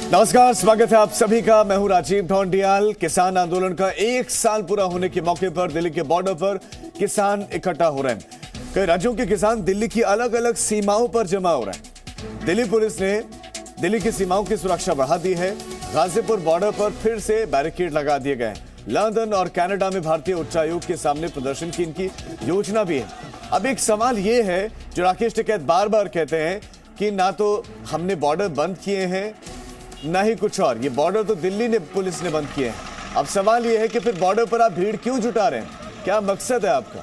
नमस्कार, स्वागत है आप सभी का। मैं हूं राजीव ढोंडियाल। किसान आंदोलन का 1 साल पूरा होने के मौके पर दिल्ली के बॉर्डर पर किसान इकट्ठा हो रहे हैं। कई राज्यों के किसान दिल्ली की अलग अलग सीमाओं पर जमा हो रहे हैं। दिल्ली पुलिस ने दिल्ली की सीमाओं की सुरक्षा बढ़ा दी है। गाजीपुर बॉर्डर पर फिर से बैरिकेड लगा दिए गए। लंदन और कनाडा में भारतीय उच्चायोग के सामने प्रदर्शन की इनकी योजना भी है। अब एक सवाल ये है जो राकेश टिकैत बार बार कहते हैं कि ना तो हमने बॉर्डर बंद किए हैं ना ही कुछ और, ये बॉर्डर तो दिल्ली ने पुलिस ने बंद किए हैं। अब सवाल ये है कि फिर बॉर्डर पर आप भीड़ क्यों जुटा रहे हैं, क्या मकसद है आपका?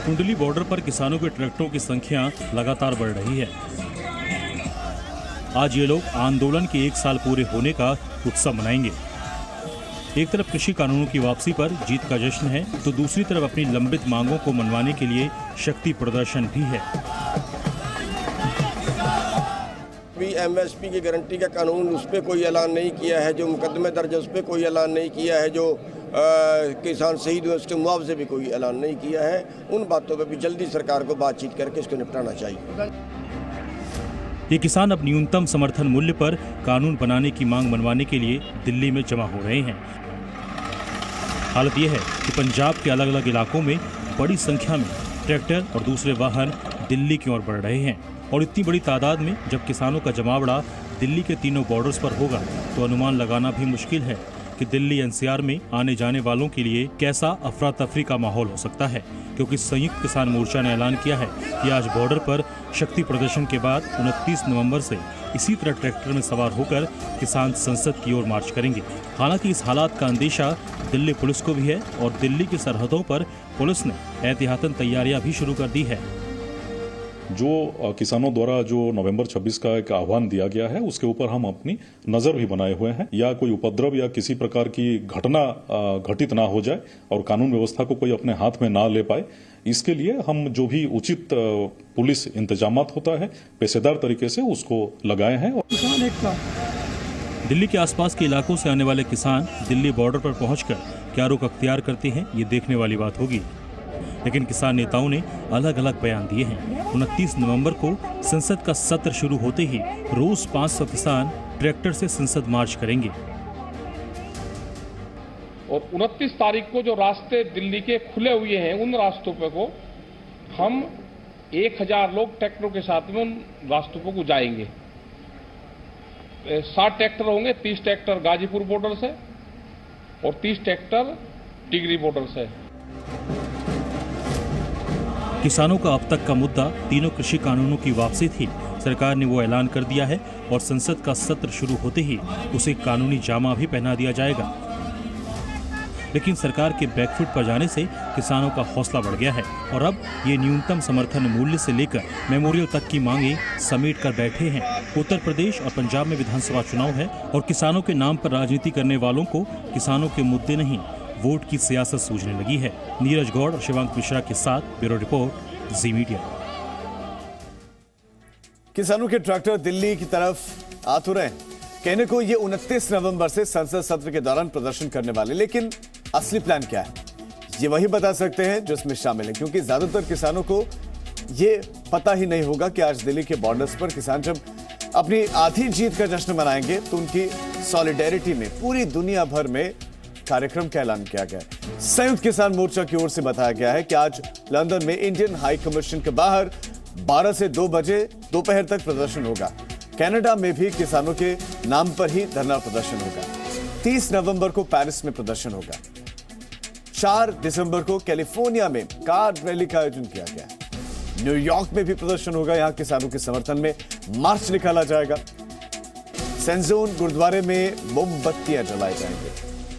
कुंडली बॉर्डर पर किसानों के ट्रैक्टरों की संख्या लगातार बढ़ रही है। आज ये लोग आंदोलन के 1 साल पूरे होने का उत्सव मनाएंगे। एक तरफ कृषि कानूनों की वापसी पर जीत का जश्न है, तो दूसरी तरफ अपनी लंबित मांगों को मनवाने के लिए शक्ति प्रदर्शन भी है। एमएसपी की गारंटी का कानून, उस पर कोई ऐलान नहीं किया है। जो मुकदमे दर्ज है उस पर कोई ऐलान नहीं किया है। जो किसान शहीद हुए उसके मुआवजे भी कोई ऐलान नहीं किया है। उन बातों पर भी जल्दी सरकार को बातचीत करके इसको निपटाना चाहिए। ये किसान अब न्यूनतम समर्थन मूल्य पर कानून बनाने की मांग मनवाने के लिए दिल्ली में जमा हो रहे हैं। हालत यह है कि पंजाब के अलग अलग इलाकों में बड़ी संख्या में ट्रैक्टर और दूसरे वाहन दिल्ली की ओर बढ़ रहे हैं। और इतनी बड़ी तादाद में जब किसानों का जमावड़ा दिल्ली के तीनों बॉर्डर्स पर होगा तो अनुमान लगाना भी मुश्किल है कि दिल्ली एनसीआर में आने जाने वालों के लिए कैसा अफरा तफरी का माहौल हो सकता है, क्योंकि संयुक्त किसान मोर्चा ने ऐलान किया है कि आज बॉर्डर पर शक्ति प्रदर्शन के बाद 29 नवंबर से इसी तरह ट्रैक्टर में सवार होकर किसान संसद की ओर मार्च करेंगे। हालांकि इस हालात का अंदेशा दिल्ली पुलिस को भी है और दिल्ली की सरहदों पर पुलिस ने एहतियातन तैयारियां भी शुरू कर दी है। जो किसानों द्वारा जो नवंबर 26 का एक आह्वान दिया गया है उसके ऊपर हम अपनी नजर भी बनाए हुए हैं, या कोई उपद्रव या किसी प्रकार की घटना घटित ना हो जाए और कानून व्यवस्था को कोई अपने हाथ में ना ले पाए, इसके लिए हम जो भी उचित पुलिस इंतजामात होता है पेशेदार तरीके से उसको लगाए हैं। दिल्ली के आसपास के इलाकों से आने वाले किसान दिल्ली बॉर्डर पर पहुंचकर क्या रुख अख्तियार करते हैं, ये देखने वाली बात होगी। लेकिन किसान नेताओं ने अलग अलग बयान दिए हैं। 29 नवंबर को संसद का सत्र शुरू होते ही रोज 500 किसान ट्रैक्टर से संसद मार्च करेंगे। और 29 तारीख को जो रास्ते दिल्ली के खुले हुए हैं उन रास्तों पे को हम 1000 लोग ट्रैक्टरों के साथ में उन रास्तों को जाएंगे। 60 ट्रैक्टर होंगे, 30 ट्रैक्टर गाजीपुर बॉर्डर से और 30 ट्रैक्टर टिगरी बॉर्डर से। किसानों का अब तक का मुद्दा तीनों कृषि कानूनों की वापसी थी। सरकार ने वो ऐलान कर दिया है और संसद का सत्र शुरू होते ही उसे कानूनी जामा भी पहना दिया जाएगा। लेकिन सरकार के बैकफुट पर जाने से किसानों का हौसला बढ़ गया है और अब ये न्यूनतम समर्थन मूल्य से लेकर मेमोरियल तक की मांगे समेट कर बैठे हैं। उत्तर प्रदेश और पंजाब में विधानसभा चुनाव है और किसानों के नाम पर राजनीति करने वालों को किसानों के मुद्दे नहीं, वोट की सियासत सूझने लगी है। नीरज गौड़ और शिवांक मिश्रा के साथ ब्यूरो रिपोर्ट, जी मीडिया। किसानों के ट्रैक्टर दिल्ली की तरफ आ तो रहे हैं। कहने को ये 29 नवंबर से संसद सत्र के दौरान प्रदर्शन करने वाले, लेकिन असली प्लान क्या है ये वही बता सकते हैं जो इसमें शामिल है, क्योंकि ज्यादातर किसानों को ये पता ही नहीं होगा कि आज दिल्ली के बॉर्डर्स पर किसान जब अपनी आधी जीत का जश्न मनाएंगे तो उनकी सॉलिडेरिटी में पूरी दुनिया भर में कार्यक्रम का ऐलान किया गया है। संयुक्त किसान मोर्चा की ओर से बताया गया है कि आज लंदन में इंडियन हाई कमीशन के बाहर 12 से 2 बजे दोपहर तक प्रदर्शन होगा। कनाडा में भी किसानों के नाम पर ही धरना प्रदर्शन होगा। 30 नवंबर को पेरिस में प्रदर्शन होगा। 4 दिसंबर को कैलिफोर्निया में कार रैली का आयोजन किया गया है। न्यूयॉर्क में भी प्रदर्शन होगा। यहां किसानों के समर्थन में मार्च निकाला जाएगा। सेंजोन गुरुद्वारे में मोमबत्तियां जलाई जाएंगी।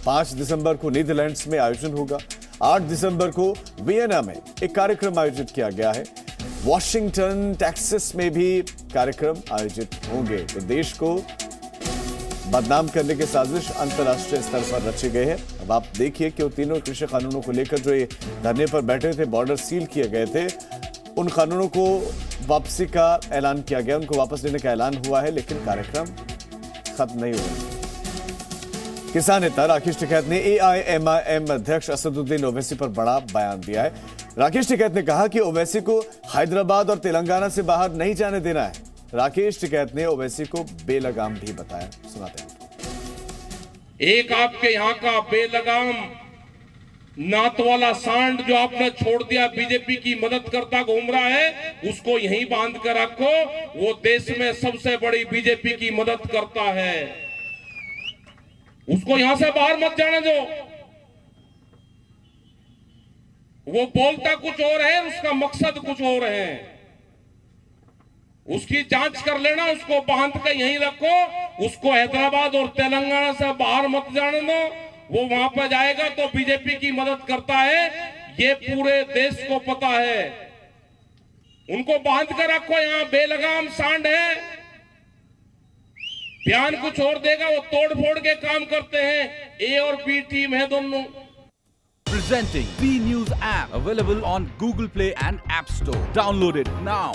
5 दिसंबर को नीदरलैंड्स में आयोजन होगा। 8 दिसंबर को वियना में एक कार्यक्रम आयोजित किया गया है। वॉशिंगटन, टेक्सास में भी कार्यक्रम आयोजित होंगे। तो देश को बदनाम करने के साजिश अंतर्राष्ट्रीय स्तर पर रचे गए हैं। अब आप देखिए कि वो तीनों कृषि कानूनों को लेकर जो ये धरने पर बैठे थे, बॉर्डर सील किए गए थे, उन कानूनों को वापसी का ऐलान किया गया, उनको वापस लेने का ऐलान हुआ है, लेकिन कार्यक्रम खत्म नहीं हुआ। किसान नेता राकेश टिकैत ने एआईएमआईएम अध्यक्ष असदुद्दीन ओवैसी पर बड़ा बयान दिया है। राकेश टिकैत ने कहा कि ओवैसी को हैदराबाद और तेलंगाना से बाहर नहीं जाने देना है। राकेश टिकैत ने ओवैसी को बेलगाम भी बताया, सुनाते हैं। एक आपके यहां का बेलगाम नात वाला सांड जो आपने छोड़ दिया, बीजेपी की मदद करता घूम रहा है, उसको यहीं बांध कर रखो। वो देश में सबसे बड़ी बीजेपी की मदद करता है, उसको यहां से बाहर मत जाने दो। वो बोलता कुछ और है, उसका मकसद कुछ और है। उसकी जांच कर लेना, उसको बांध कर यहीं रखो। उसको हैदराबाद और तेलंगाना से बाहर मत जाने दो। वो वहां पर जाएगा तो बीजेपी की मदद करता है, ये पूरे देश को पता है। उनको बांध कर रखो, यहां बेलगाम सांड है। बयान कुछ और देगा, वो तोड़ फोड़ के काम करते हैं। ए और बी टीम है दोनों। Presenting B News app, available on Google Play and App Store. Download it now.